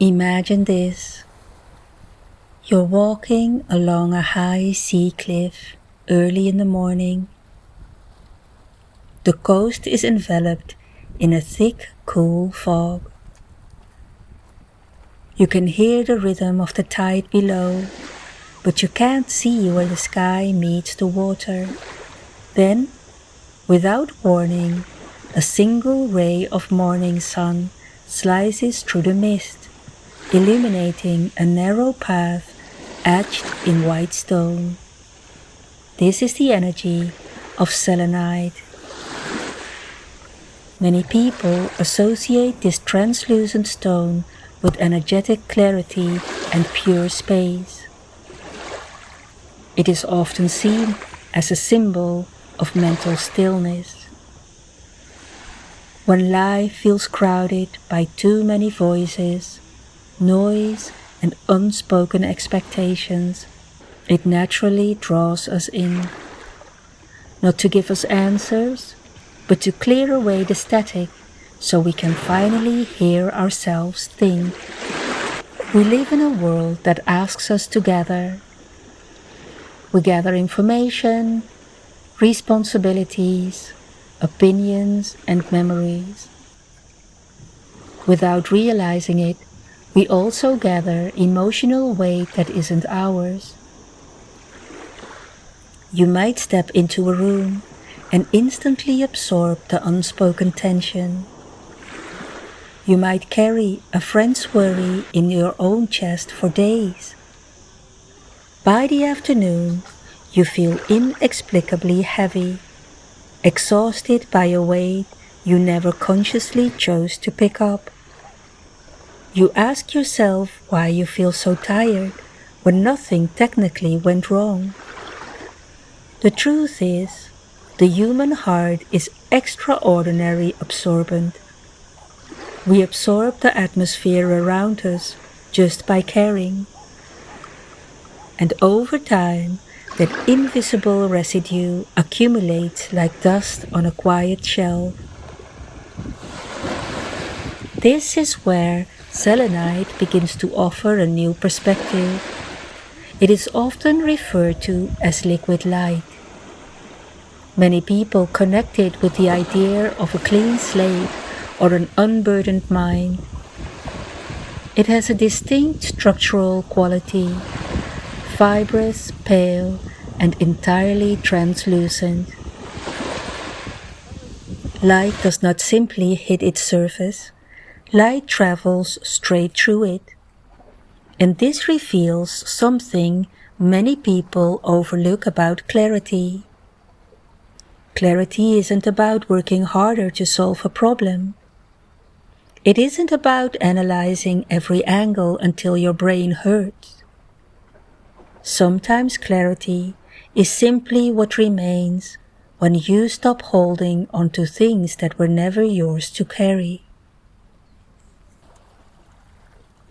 Imagine this. You're walking along a high sea cliff early in the morning. The coast is enveloped in a thick, cool fog. You can hear the rhythm of the tide below, but you can't see where the sky meets the water. Then, without warning, a single ray of morning sun slices through the mist, illuminating a narrow path etched in white stone. This is the energy of selenite. Many people associate this translucent stone with energetic clarity and pure space. It is often seen as a symbol of mental stillness. When life feels crowded by too many voices, noise, and unspoken expectations, it naturally draws us in. Not to give us answers, but to clear away the static so we can finally hear ourselves think. We live in a world that asks us to gather. We gather information, responsibilities, opinions, and memories. Without realizing it, we also gather emotional weight that isn't ours. You might step into a room and instantly absorb the unspoken tension. You might carry a friend's worry in your own chest for days. By the afternoon, you feel inexplicably heavy, exhausted by a weight you never consciously chose to pick up. You ask yourself why you feel so tired when nothing technically went wrong. The truth is, the human heart is extraordinarily absorbent. We absorb the atmosphere around us just by caring. And over time, that invisible residue accumulates like dust on a quiet shelf. This is where selenite begins to offer a new perspective. It is often referred to as liquid light. Many people connect it with the idea of a clean slate or an unburdened mind. It has a distinct structural quality, fibrous, pale, and entirely translucent. Light does not simply hit its surface. Light travels straight through it. And this reveals something many people overlook about clarity. Clarity isn't about working harder to solve a problem. It isn't about analyzing every angle until your brain hurts. Sometimes clarity is simply what remains when you stop holding onto things that were never yours to carry.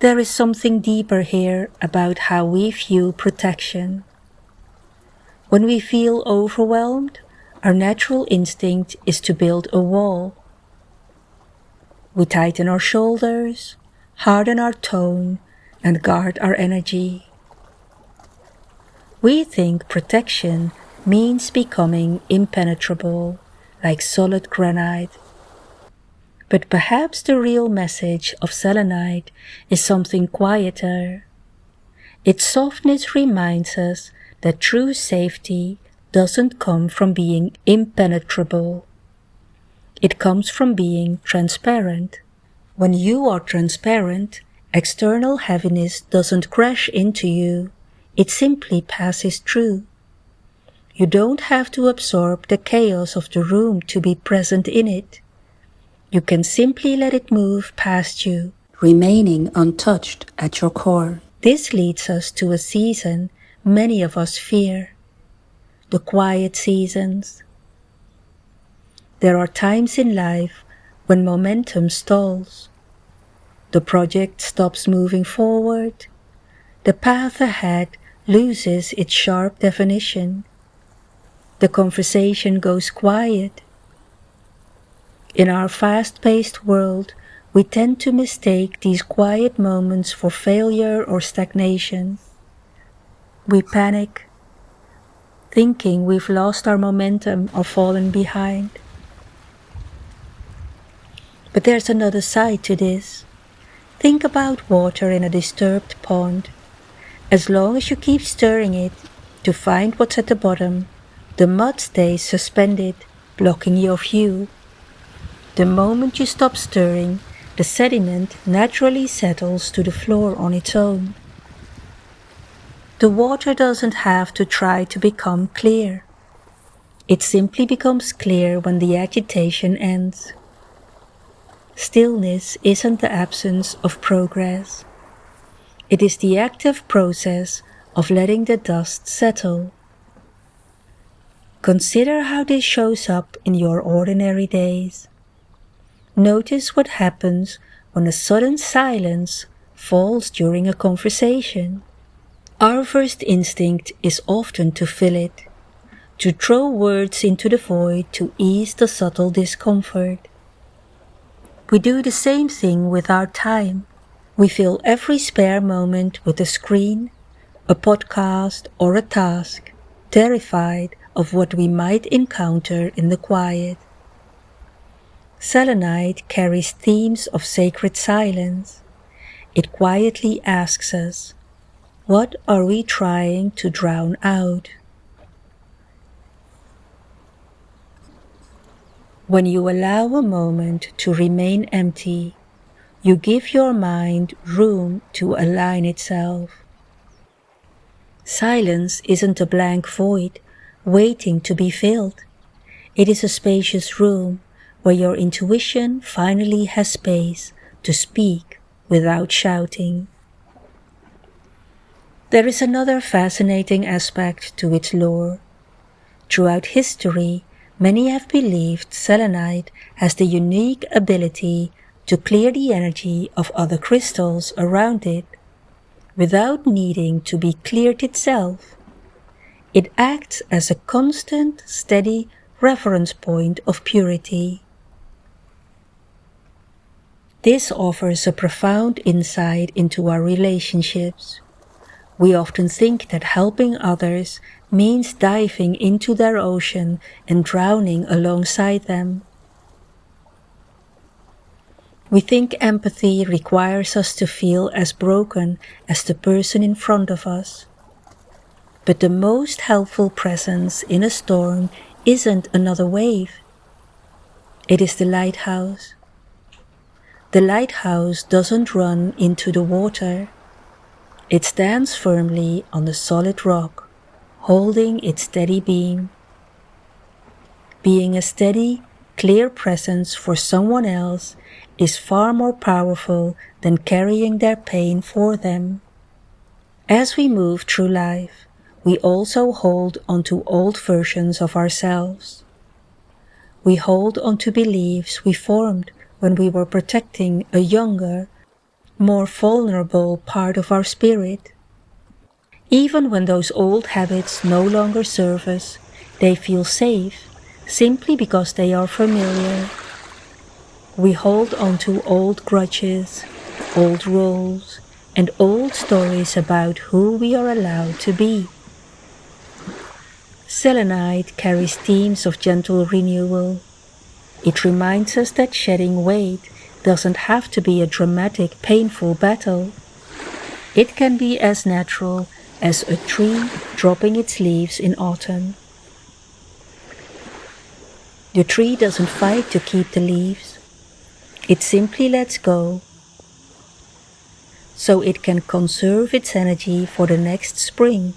There is something deeper here about how we view protection. When we feel overwhelmed, our natural instinct is to build a wall. We tighten our shoulders, harden our tone, and guard our energy. We think protection means becoming impenetrable, like solid granite. But perhaps the real message of selenite is something quieter. Its softness reminds us that true safety doesn't come from being impenetrable. It comes from being transparent. When you are transparent, external heaviness doesn't crash into you. It simply passes through. You don't have to absorb the chaos of the room to be present in it. You can simply let it move past you, remaining untouched at your core. This leads us to a season many of us fear. The quiet seasons. There are times in life when momentum stalls. The project stops moving forward. The path ahead loses its sharp definition. The conversation goes quiet. In our fast-paced world, We tend to mistake these quiet moments for failure or stagnation. We panic, thinking we've lost our momentum or fallen behind. But there's another side to this. Think about water in a disturbed pond. As long as you keep stirring it to find what's at the bottom, the mud stays suspended, blocking your view. The moment you stop stirring, the sediment naturally settles to the floor on its own. The water doesn't have to try to become clear. It simply becomes clear when the agitation ends. Stillness isn't the absence of progress. It is the active process of letting the dust settle. Consider how this shows up in your ordinary days. Notice what happens when a sudden silence falls during a conversation. Our first instinct is often to fill it, to throw words into the void to ease the subtle discomfort. We do the same thing with our time. We fill every spare moment with a screen, a podcast, or a task, terrified of what we might encounter in the quiet. Selenite carries themes of sacred silence. It quietly asks us, what are we trying to drown out? When you allow a moment to remain empty, you give your mind room to align itself. Silence isn't a blank void waiting to be filled. It is a spacious room where your intuition finally has space to speak without shouting. There is another fascinating aspect to its lore. Throughout history, many have believed selenite has the unique ability to clear the energy of other crystals around it without needing to be cleared itself. It acts as a constant, steady reference point of purity. This offers a profound insight into our relationships. We often think that helping others means diving into their ocean and drowning alongside them. We think empathy requires us to feel as broken as the person in front of us. But the most helpful presence in a storm isn't another wave. It is the lighthouse. The lighthouse doesn't run into the water. It stands firmly on the solid rock, holding its steady beam. Being a steady, clear presence for someone else is far more powerful than carrying their pain for them. As we move through life, we also hold onto old versions of ourselves. We hold onto beliefs we formed when we were protecting a younger, more vulnerable part of our spirit. Even when those old habits no longer serve us, they feel safe simply because they are familiar. We hold on to old grudges, old roles, and old stories about who we are allowed to be. Selenite carries themes of gentle renewal. It reminds us that shedding weight doesn't have to be a dramatic, painful battle. It can be as natural as a tree dropping its leaves in autumn. The tree doesn't fight to keep the leaves. It simply lets go, so it can conserve its energy for the next spring.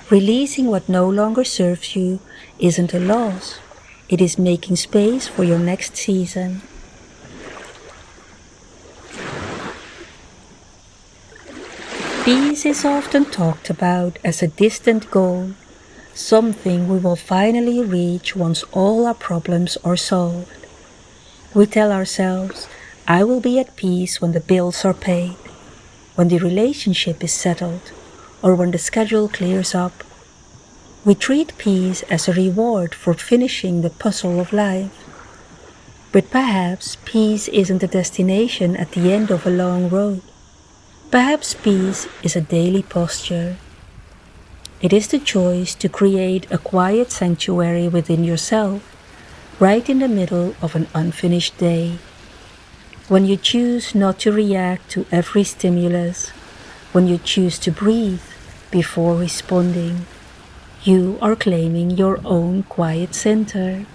Releasing what no longer serves you isn't a loss. It is making space for your next season. Peace is often talked about as a distant goal, something we will finally reach once all our problems are solved. We tell ourselves, I will be at peace when the bills are paid, when the relationship is settled, or when the schedule clears up. We treat peace as a reward for finishing the puzzle of life. But perhaps peace isn't a destination at the end of a long road. Perhaps peace is a daily posture. It is the choice to create a quiet sanctuary within yourself, right in the middle of an unfinished day. When you choose not to react to every stimulus, when you choose to breathe before responding, you are claiming your own quiet center.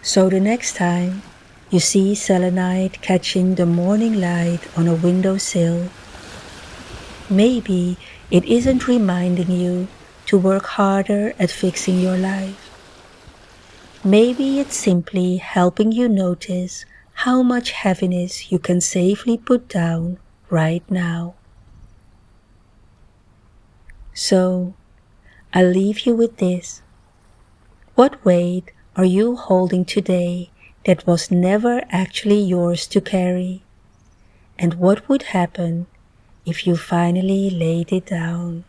So the next time you see selenite catching the morning light on a windowsill, maybe it isn't reminding you to work harder at fixing your life. Maybe it's simply helping you notice how much heaviness you can safely put down right now. So, I'll leave you with this. What weight are you holding today that was never actually yours to carry? And what would happen if you finally laid it down?